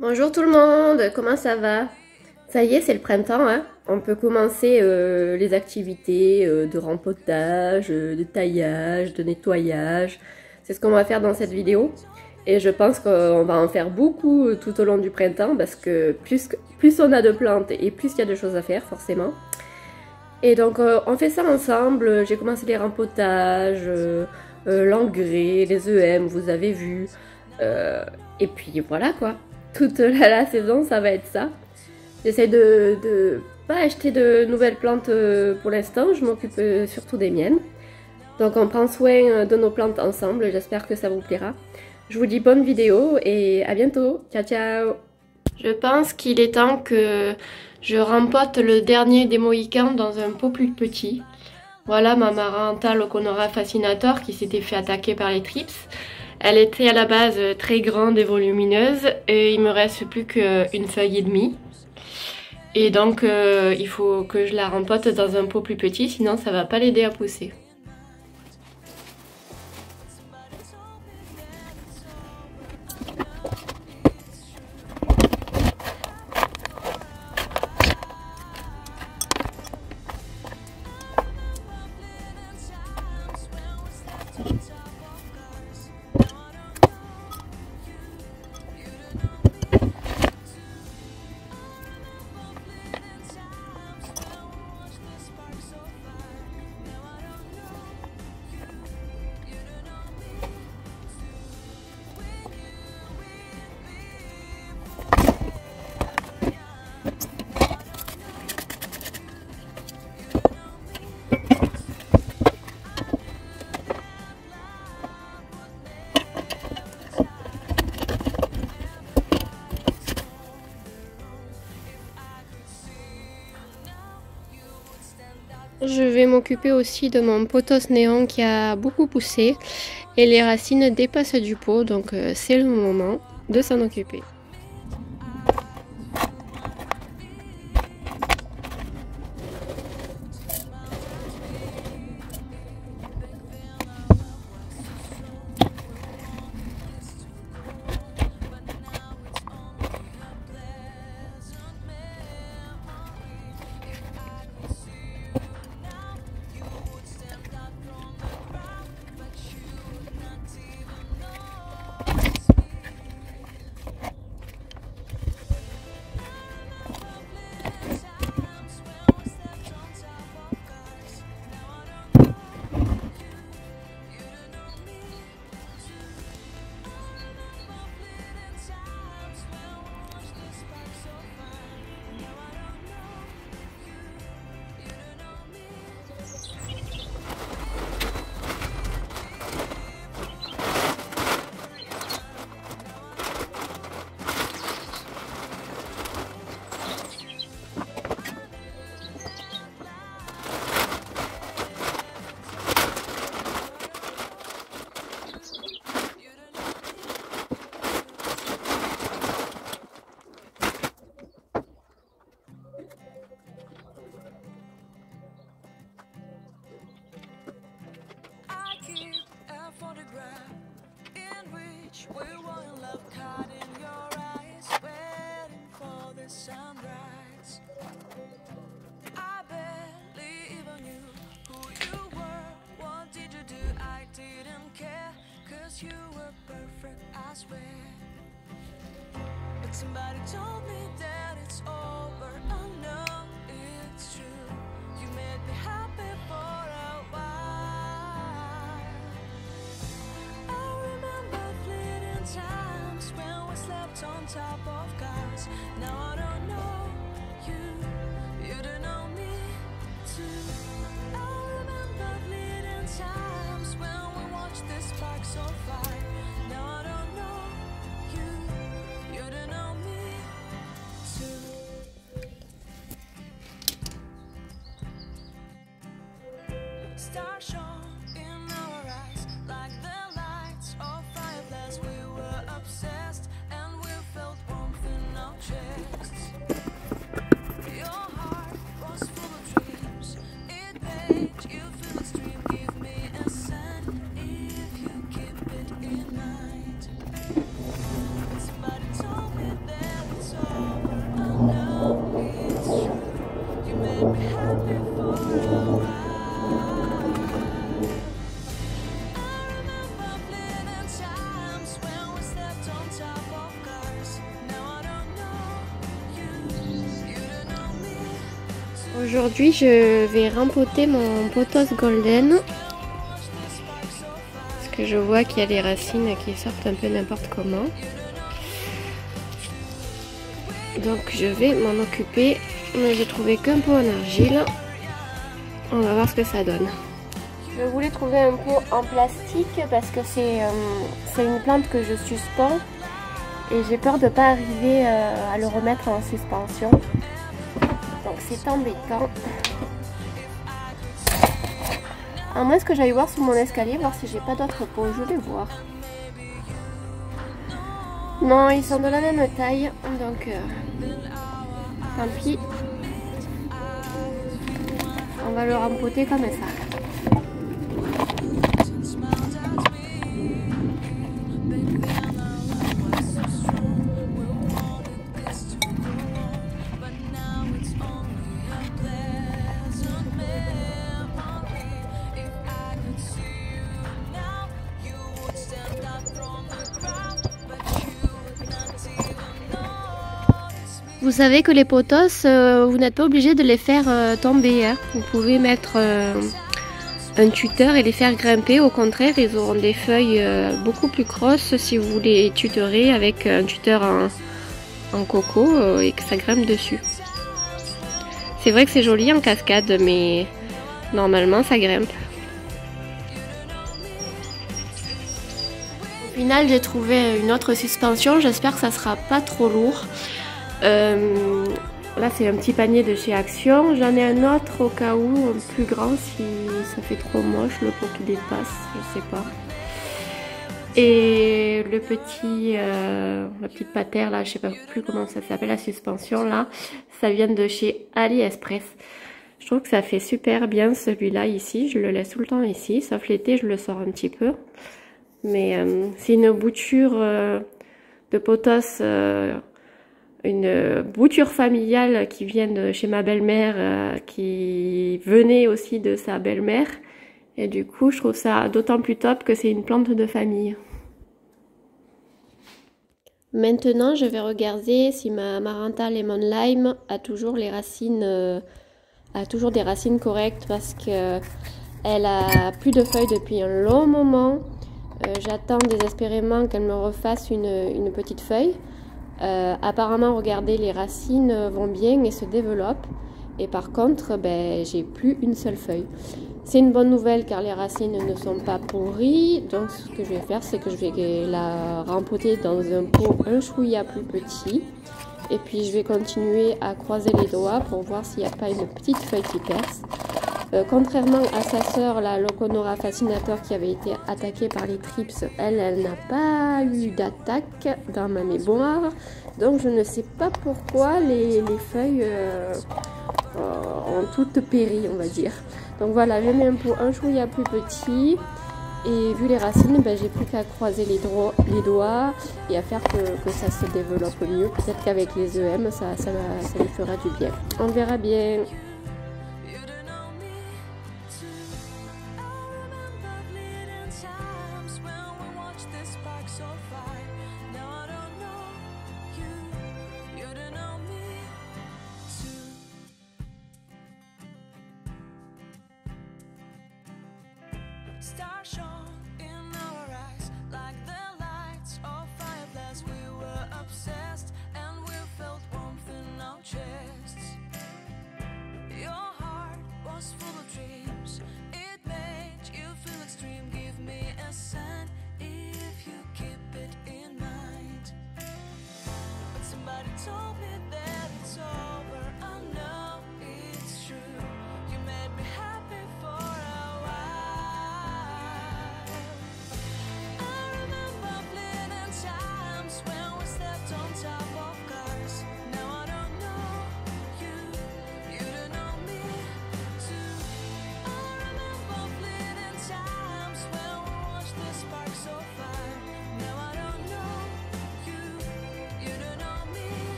Bonjour tout le monde, comment ça va? Ça y est, c'est le printemps, hein? On peut commencer les activités de rempotage, de taillage, de nettoyage. C'est ce qu'on va faire dans cette vidéo. Et je pense qu'on va en faire beaucoup tout au long du printemps parce que plus on a de plantes et plus il y a de choses à faire, forcément. Et donc on fait ça ensemble. J'ai commencé les rempotages, l'engrais, les EM, vous avez vu. Et puis voilà quoi. Toute la saison, ça va être ça. J'essaie de pas acheter de nouvelles plantes pour l'instant. Je m'occupe surtout des miennes. Donc on prend soin de nos plantes ensemble. J'espère que ça vous plaira. Je vous dis bonne vidéo et à bientôt. Ciao ciao. Je pense qu'il est temps que je rempote le dernier des mohicans dans un pot plus petit. Voilà ma Maranta Loconora fascinator qui s'était fait attaquer par les trips. Elle était à la base très grande et volumineuse et il me reste plus qu'une feuille et demie. Et donc il faut que je la rempote dans un pot plus petit, sinon ça va pas l'aider à pousser. Je vais m'occuper aussi de mon pothos néon qui a beaucoup poussé et les racines dépassent du pot, donc c'est le moment de s'en occuper. We were in love, caught in your eyes, waiting for the sunrise. I barely even knew who you were. What did you do? I didn't care, 'cause you were perfect, I swear. But somebody told me that it's over. Oh no, it's true. You made me happy for a while. I remember fleeting times when we slept on top of cars. Now I don't know you, you don't know me too. I remember fleeting times when we watched the sparks so fire. Now I don't know you, you don't know me too. Stars shone in our eyes like the lights of fireflies. We were obsessed and we felt warmth in our chests. Your heart was full of dreams. It made you feel extreme. Give me a sign if you keep it in mind. Somebody told me that Aujourd'hui, je vais rempoter mon pothos golden. Parce que je vois qu'il y a les racines qui sortent un peu n'importe comment. Donc je vais m'en occuper. Mais j'ai trouvé qu'un pot en argile. On va voir ce que ça donne. Je voulais trouver un pot en plastique parce que c'est une plante que je suspends. Et j'ai peur de ne pas arriver à le remettre en suspension. Donc c'est embêtant. À moins que j'aille voir sur mon escalier, voir si j'ai pas d'autres pots. Je vais voir. Non, ils sont de la même taille. Donc tant pis. On va le rempoter comme ça. Vous savez que les pothos, vous n'êtes pas obligé de les faire tomber. Hein. Vous pouvez mettre un tuteur et les faire grimper. Au contraire, ils auront des feuilles beaucoup plus grosses si vous les tutorez avec un tuteur en coco et que ça grimpe dessus. C'est vrai que c'est joli en cascade, mais normalement ça grimpe. Au final, j'ai trouvé une autre suspension. J'espère que ça sera pas trop lourd. Là c'est un petit panier de chez Action. J'en ai un autre au cas où, un plus grand si ça fait trop moche, le pot qui dépasse, je sais pas. Et le petit, la petite patère là, je sais pas plus comment ça s'appelle, la suspension là, ça vient de chez AliExpress. Je trouve que ça fait super bien celui-là ici, je le laisse tout le temps ici, sauf l'été je le sors un petit peu. Mais c'est une bouture de pothos, une bouture familiale qui vient de chez ma belle-mère, qui venait aussi de sa belle-mère. Et du coup, je trouve ça d'autant plus top que c'est une plante de famille. Maintenant, je vais regarder si ma Maranta Lemon Lime a toujours les racines, a toujours des racines correctes parce que elle a plus de feuilles depuis un long moment. J'attends désespérément qu'elle me refasse une petite feuille. Apparemment, regardez, les racines vont bien et se développent. Et par contre, ben, j'ai plus une seule feuille. C'est une bonne nouvelle car les racines ne sont pas pourries. Donc ce que je vais faire, c'est que je vais la rempoter dans un pot un chouïa plus petit. Et puis je vais continuer à croiser les doigts pour voir s'il n'y a pas une petite feuille qui perce. Contrairement à sa sœur, la Loconora Fascinator, qui avait été attaquée par les trips, elle n'a pas eu d'attaque dans ma mémoire. Donc je ne sais pas pourquoi les feuilles ont toutes péri, on va dire. Donc voilà, je mets un pot un chouïa plus petit. Et vu les racines, ben, j'ai plus qu'à croiser les doigts et à faire que ça se développe mieux. Peut-être qu'avec les EM, ça lui fera du bien. On verra bien. Star show.